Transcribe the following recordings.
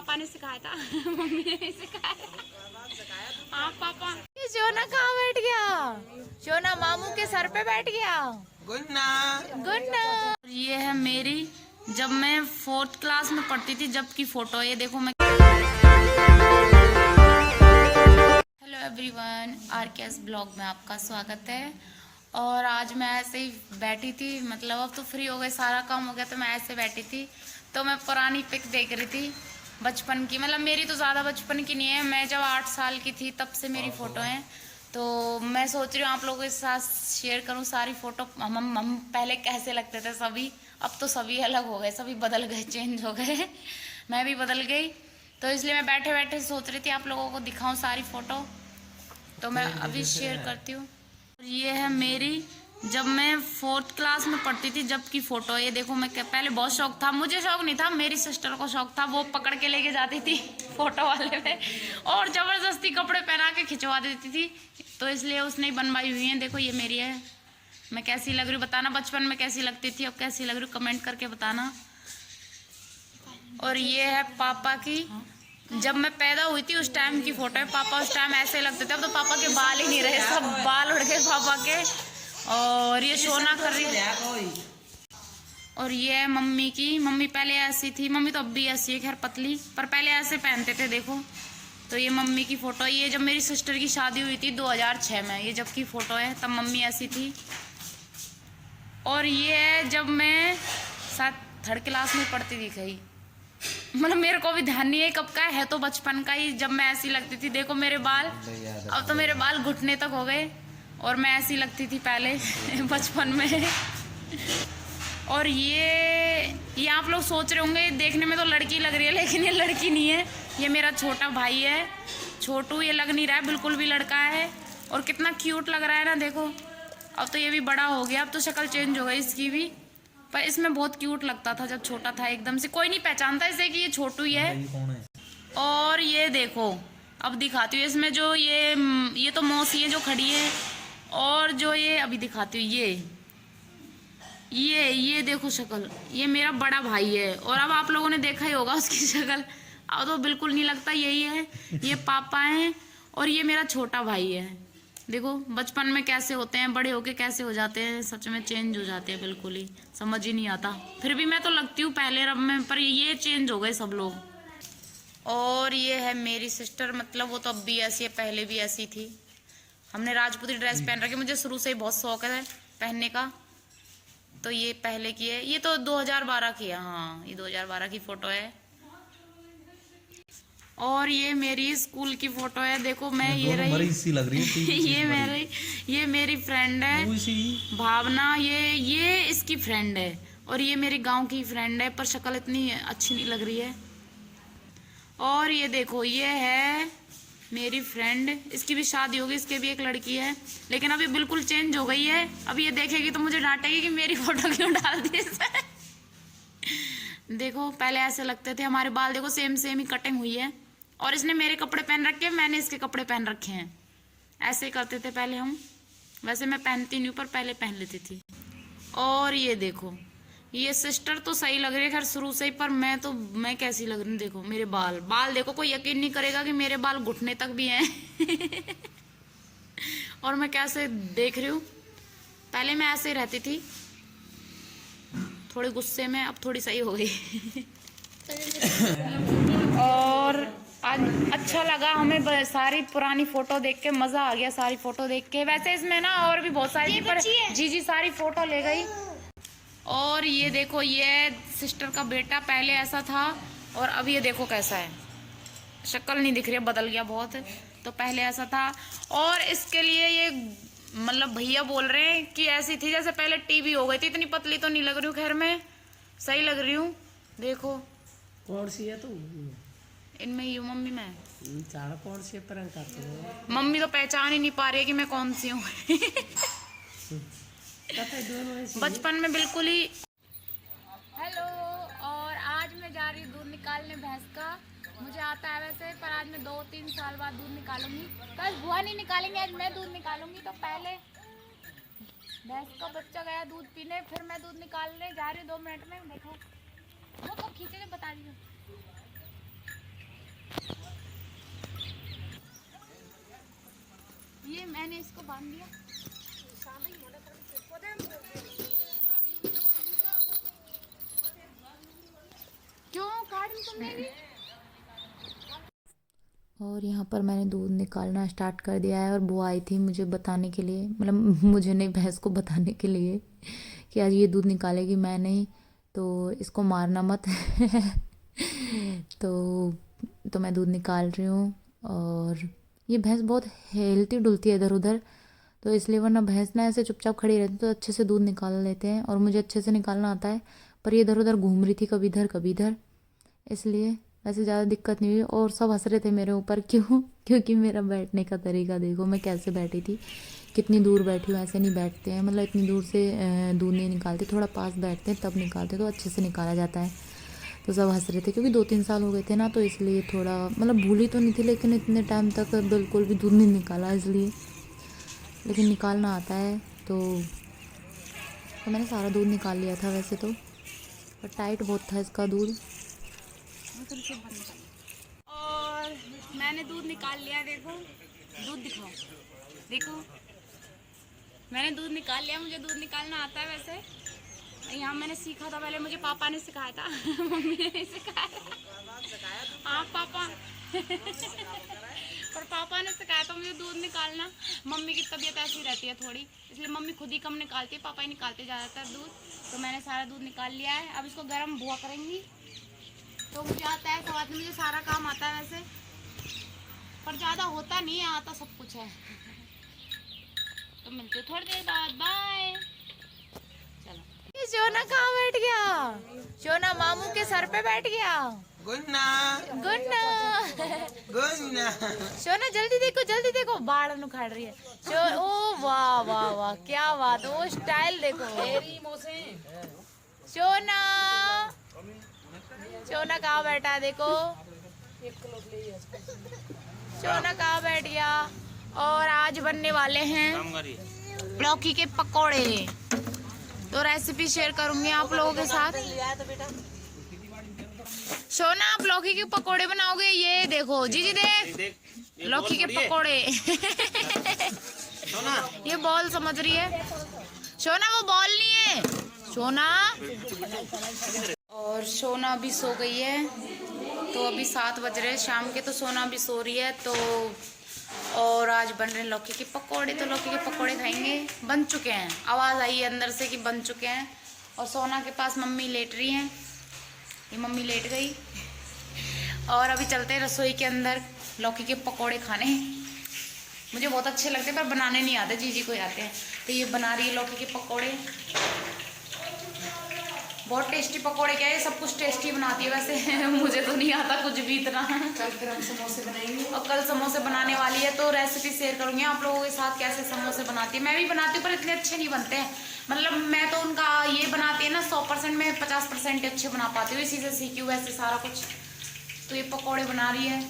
पापा ने सिखाया था। मम्मी ने नहीं सिखाया। हाँ पापा। ये शोना कहाँ बैठ गया? शोना मामू के सर पे बैठ गया। गुन्ना गुन्ना। ये है मेरी जब मैं 4th क्लास में पढ़ती थी जब की फोटो। ये देखो मैं। हेलो एवरीवन, RKS ब्लॉग में आपका स्वागत है। और आज मैं ऐसे ही बैठी थी, मतलब अब तो फ्री हो गए, सारा काम हो गया, तो मैं ऐसे बैठी थी तो मैं पुरानी पिक देख रही थी बचपन की। मतलब मेरी तो ज़्यादा बचपन की नहीं है, मैं जब 8 साल की थी तब से मेरी फ़ोटो हैं। तो मैं सोच रही हूँ आप लोगों के साथ शेयर करूँ सारी फ़ोटो। हम पहले कैसे लगते थे सभी, अब तो सभी अलग हो गए, सभी बदल गए, चेंज हो गए। मैं भी बदल गई, तो इसलिए मैं बैठे बैठे सोच रही थी आप लोगों को दिखाऊँ सारी फ़ोटो। तो मैं अभी शेयर करती हूँ। ये है मेरी जब मैं 4th क्लास में पढ़ती थी जब की फोटो। ये देखो मैं पहले बहुत शौक था, मुझे शौक नहीं था, मेरी सिस्टर को शौक था, वो पकड़ के लेके जाती थी फोटो वाले में और जबरदस्ती कपड़े पहना के खिंचवा देती थी, तो इसलिए उसने ही बनवाई हुई है। देखो ये मेरी है। मैं कैसी लग रही हूँ बताना, बचपन में कैसी लगती थी, अब कैसी लग रही हूँ कमेंट करके बताना। और ये है पापा की जब मैं पैदा हुई थी उस टाइम की फोटो है। पापा उस टाइम ऐसे लगते थे, अब तो पापा के बाल ही नहीं रहे, सब बाल उड़ गए पापा के। और ये सोना कर रही है। और ये है मम्मी की। मम्मी पहले ऐसी थी, मम्मी तो अब भी ऐसी है, खैर पतली, पर पहले ऐसे पहनते थे देखो। तो ये मम्मी की फ़ोटो। ये जब मेरी सिस्टर की शादी हुई थी 2006 में, ये जब की फ़ोटो है, तब मम्मी ऐसी थी। और ये है जब मैं 3rd क्लास में पढ़ती थी कहीं, मतलब मेरे को भी ध्यान नहीं है कब का है, तो बचपन का ही, जब मैं ऐसी लगती थी। देखो मेरे बाल, अब तो मेरे बाल घुटने तक हो गए, और मैं ऐसी लगती थी पहले बचपन में। और ये आप लोग सोच रहे होंगे देखने में तो लड़की लग रही है, लेकिन ये लड़की नहीं है, ये मेरा छोटा भाई है छोटू। ये लग नहीं रहा है बिल्कुल भी लड़का है, और कितना क्यूट लग रहा है ना, देखो। अब तो ये भी बड़ा हो गया, अब तो शक्ल चेंज हो गई इसकी भी, पर इसमें बहुत क्यूट लगता था जब छोटा था, एकदम से कोई नहीं पहचानता इसे कि ये छोटू ही है। और ये देखो अब दिखाती हूँ इसमें जो ये तो मौसी है जो खड़ी है, और जो ये अभी दिखाती हूँ ये देखो शक्ल, ये मेरा बड़ा भाई है। और अब आप लोगों ने देखा ही होगा उसकी शक्ल, अब तो बिल्कुल नहीं लगता यही है। ये पापा हैं और ये मेरा छोटा भाई है। देखो बचपन में कैसे होते हैं, बड़े होके कैसे हो जाते हैं, सच में चेंज हो जाते हैं, बिल्कुल ही समझ ही नहीं आता। फिर भी मैं तो लगती हूँ पहले रब में, पर ये चेंज हो गए सब लोग। और ये है मेरी सिस्टर, मतलब वो तो अब भी ऐसी है, पहले भी ऐसी थी। हमने राजपूती ड्रेस पहन रखी, मुझे शुरू से ही बहुत शौक है पहनने का। तो ये पहले की है, ये तो 2012 की है, हाँ ये 2012 की फोटो है। और ये मेरी स्कूल की फोटो है, देखो मैं ये रही सी लग रही है। ये मेरी फ्रेंड है भावना, ये इसकी फ्रेंड है, और ये मेरे गांव की फ्रेंड है, पर शक्ल इतनी अच्छी नहीं लग रही है। और ये देखो ये है मेरी फ्रेंड, इसकी भी शादी होगी, इसके भी एक लड़की है, लेकिन अभी बिल्कुल चेंज हो गई है। अभी ये देखेगी तो मुझे डांटेगी कि मेरी फोटो क्यों डाल दी इसने। देखो पहले ऐसे लगते थे, हमारे बाल देखो सेम सेम ही कटिंग हुई है, और इसने मेरे कपड़े पहन रखे हैं, मैंने इसके कपड़े पहन रखे हैं। ऐसे ही करते थे पहले हम, वैसे मैं पहनती नहीं हूँ पर पहले पहन लेती थी। और ये देखो ये सिस्टर तो सही लग रही है खैर शुरू से ही, पर मैं कैसी लग रही हूँ, देखो मेरे बाल देखो, कोई यकीन नहीं करेगा कि मेरे बाल घुटने तक भी हैं। और मैं कैसे देख रही हूँ, पहले मैं ऐसे ही रहती थी, थोड़े गुस्से में, अब थोड़ी सही हो गई। और आज अच्छा लगा हमें सारी पुरानी फोटो देख के, मजा आ गया सारी फोटो देख के। वैसे इसमें ना और भी बहुत सारी, पर जी सारी फोटो ले गई। और ये देखो ये सिस्टर का बेटा, पहले ऐसा था और अब ये देखो कैसा है, शक्ल नहीं दिख रही है, बदल गया बहुत, तो पहले ऐसा था। और इसके लिए ये मतलब भैया बोल रहे हैं कि ऐसी थी जैसे पहले टीवी हो गई थी, इतनी पतली तो नहीं लग रही हूँ, खैर मैं सही लग रही हूँ। देखो कौन सी है तू? इनमें ही मम्मी में कौन सी प्रियंका तो? मम्मी तो पहचान ही नहीं पा रही है कि मैं कौन सी हूँ। बचपन में बिल्कुल ही। हेलो, और आज मैं जा रही हूँ दूध निकालने भैंस का। मुझे आता है वैसे, पर आज मैं 2-3 साल बाद दूध निकालूंगी। कल बुआ नहीं निकालेंगे, आज मैं दूध निकालूंगी। तो पहले भैंस का बच्चा गया दूध पीने, फिर मैं दूध निकालने जा रही हूँ 2 मिनट में। देखो वो कब खींचे बता दीजिए। ये मैंने इसको बांध दिया। क्यों काट तुमने भी? और यहाँ पर मैंने दूध निकालना स्टार्ट कर दिया है और वो आई थी मुझे बताने के लिए, मतलब मुझे नहीं, भैंस को बताने के लिए कि आज ये दूध निकालेगी, मैं नहीं, तो इसको मारना मत। तो मैं दूध निकाल रही हूँ। और ये भैंस बहुत हिलती डुलती है इधर उधर, तो इसलिए, वरना भैंस ना ऐसे चुपचाप खड़ी रहती तो अच्छे से दूध निकाल लेते हैं और मुझे अच्छे से निकालना आता है। पर ये इधर उधर घूम रही थी, कभी इधर कभी इधर, इसलिए वैसे ज़्यादा दिक्कत नहीं हुई। और सब हंस रहे थे मेरे ऊपर, क्यों? क्योंकि मेरा बैठने का तरीका देखो, मैं कैसे बैठी थी, कितनी दूर बैठी हूँ। ऐसे नहीं बैठते हैं, मतलब इतनी दूर से दूध नहीं निकालते, थोड़ा पास बैठते हैं तब निकालते, तो अच्छे से निकाला जाता है। तो सब हंस रहे थे क्योंकि 2-3 साल हो गए थे ना, तो इसलिए थोड़ा, मतलब भूली तो नहीं थी, लेकिन इतने टाइम तक बिल्कुल भी दूध नहीं निकाला इसलिए, लेकिन निकालना आता है। तो मैंने सारा दूध निकाल लिया था वैसे तो, पर टाइट बहुत था इसका दूध। और मैंने दूध निकाल लिया, देखो दूध दिखाओ, देखो मैंने दूध निकाल लिया। मुझे दूध निकालना आता है वैसे, यहाँ मैंने सीखा था पहले, मुझे पापा ने सिखाया था। मम्मी ने नहीं सिखाया। हाँ पापा। पर पापा ने सिखाया था मुझे दूध निकालना। मम्मी की तबीयत ऐसी रहती है थोड़ी, इसलिए मम्मी खुद ही कम निकालती है, पापा ही निकालते ज़्यादातर दूध। तो मैंने सारा दूध निकाल लिया है, अब इसको गर्म बुआ करेंगी। तो मुझे आता है, सवाद में मुझे सारा काम आता है वैसे, पर ज़्यादा होता नहीं है, आता सब कुछ है। तो मिलते थोड़ी देर बाद, बाय। चलो। ये शोना कहाँ बैठ गया? शोना मामू के सर पे बैठ गया। गुन्ना गुन्ना। गुन्ना शोना जल्दी देखो बाढ़ उखाड़ रही है। ओ वाह वाह वाह, क्या बात, वो स्टाइल देखो। शोना, शोना कहाँ बैठा है देखो, शोना कहाँ बैठ गया। और आज बनने वाले हैं लौकी के पकोड़े, तो रेसिपी शेयर करूंगी आप लोगों के साथ। शोना आप लौकी के पकोड़े बनाओगे? ये देखो जीजी देख, लौकी के पकोड़े। ये बॉल समझ रही है शोना, वो बॉल नहीं है शोना। और सोना भी सो गई है, तो अभी 7 बज रहे हैं शाम के, तो सोना भी सो रही है। तो और आज बन रहे हैं लौकी के पकोड़े, तो लौकी के पकोड़े खाएंगे। बन चुके हैं, आवाज़ आई है अंदर से कि बन चुके हैं। और सोना के पास मम्मी लेट रही हैं, ये मम्मी लेट गई। और अभी चलते हैं रसोई के अंदर लौकी के पकोड़े खाने। मुझे बहुत अच्छे लगते हैं पर बनाने नहीं आते, जीजी को आते हैं। तो ये बना रही है लौकी के पकोड़े, बहुत टेस्टी पकोड़े। क्या है, सब कुछ टेस्टी बनाती है वैसे। मुझे तो नहीं आता कुछ भी इतना। कल फिर हम समोसे बनाएंगे, और कल समोसे बनाने वाली है, तो रेसिपी शेयर करूंगी आप लोगों के साथ कैसे समोसे बनाती है। मैं भी बनाती हूँ पर इतने अच्छे नहीं बनते हैं, मतलब मैं तो उनका ये बनाती है ना 100%, में 50% अच्छे बना पाती हूँ, इसी से सीखी हूँ वैसे सारा कुछ। तो ये पकौड़े बना रही है।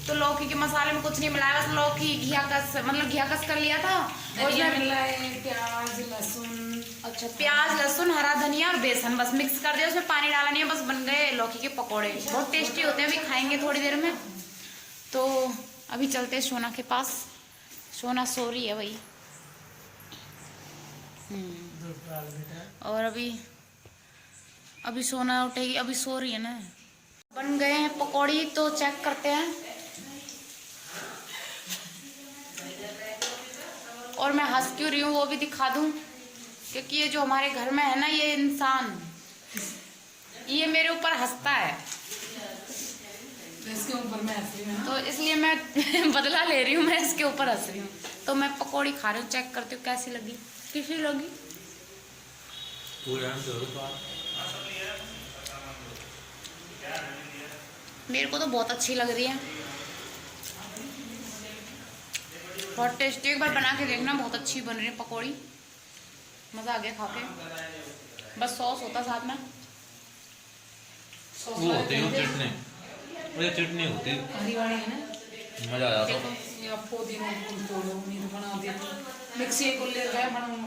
तो लौकी के मसाले में कुछ नहीं मिलाया, बस लौकी घिया कस कर लिया था। और इसमें मिला है प्याज लहसुन, अच्छा प्याज लहसुन हरा धनिया और बेसन, बस मिक्स कर दिया, उसमें पानी डाला नहीं है, बस बन गए लौकी के पकौड़े। बहुत टेस्टी होते हैं, अभी खाएंगे थोड़ी देर में। तो अभी चलते हैं सोना के पास, सोना सो रही है भाई। और अभी सोना उठेगी, अभी सो रही है ना। बन गए हैं पकौड़ी, तो चेक करते हैं। और मैं हंस क्यों रही हूँ वो भी दिखा दूँ, क्योंकि ये जो हमारे घर में है ना, ये इंसान, ये मेरे ऊपर हंसता है, तो इसके ऊपर मैं हंस रही हूँ, तो इसलिए मैं बदला ले रही हूँ, मैं इसके ऊपर हंस रही हूँ। तो मैं पकौड़ी खा रही हूँ, चेक करती हूँ कैसी लगी, कैसी लगी। मेरे को तो बहुत अच्छी लग रही है, बहुत टेस्टी। एक बार बना के देखना, बहुत अच्छी बन रही है पकौड़ी, मज़ा आ गया खा के। बस सॉस होता साथ में, वो होते हैं चटनी, मुझे चटनी होती है, हरी वाली है ना। मजा आ जाता है। ये आपको दिन बना दिया, मिक्सी को ले गए बना।